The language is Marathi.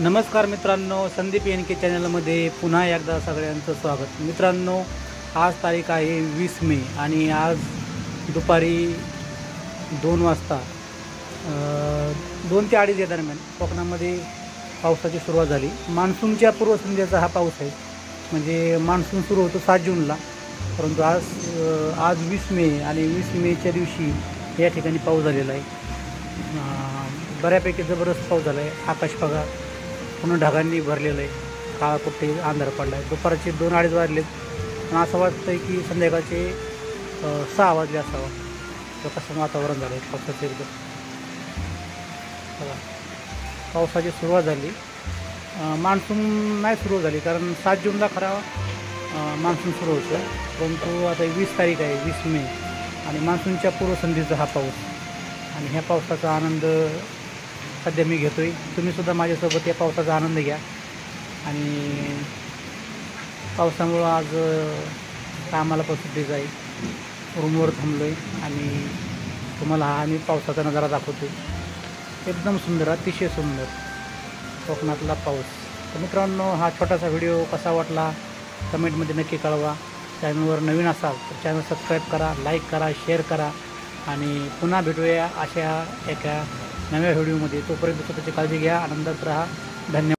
नमस्कार मित्रांनो, संदीप एन के चॅनलमध्ये पुन्हा एकदा सगळ्यांचं स्वागत. मित्रांनो, आज तारीख आहे 20 मे आणि आज दुपारी 2 वाजता 2 ते 2:30 या दरम्यान कोकणामध्ये पावसाची सुरुवात झाली. मान्सूनच्या पूर्वसंध्येचा हा पाऊस आहे. म्हणजे मान्सून सुरू होतो 7 जूनला, परंतु आज 20 मे आणि 20 मेच्या दिवशी या ठिकाणी पाऊस झालेला आहे. बऱ्यापैकी जबरदस्त पाऊस झाला आहे. आकाश बघा पूर्ण ढगांनी भरलेलं आहे. काळा कुठे अंधार पडला आहे. दुपारचे 2-2:30 वाजलेत आणि असं वाटतं आहे की संध्याकाळचे 6 वाजले असावं. तर कसं वातावरण झालं आहे पावसाचं एकदम. बघा, पावसाची सुरुवात झाली. मान्सून नाही सुरू झाली, कारण 7 जूनला खरा मान्सून सुरू होतं. परंतु आता 20 तारीख आहे, 20 मे आणि मान्सूनच्या पूर्वसंध्येचा हा पाऊस. आणि ह्या पावसाचा आनंद सध्या मी घेतो आहे. तुम्हीसुद्धा माझ्यासोबत या पावसाचा आनंद घ्या. आणि पावसामुळं आज कामाला पण सुट्टी जाईल. रूमवर थांबलो आहे आणि तुम्हाला हा आम्ही पावसाचा नजारा दाखवतो. एकदम सुंदर, अतिशय सुंदर कोकणातला पाऊस. तर मित्रांनो, हा छोटासा व्हिडिओ कसा वाटला कमेंटमध्ये नक्की कळवा. चॅनलवर नवीन असाल तर चॅनल सबस्क्राईब करा, लाईक करा, शेअर करा आणि पुन्हा भेटूया अशा एका नव्या व्हिडिओमध्ये. तोपर्यंत स्वतःची काळजी घ्या, आनंदात राहा. धन्यवाद.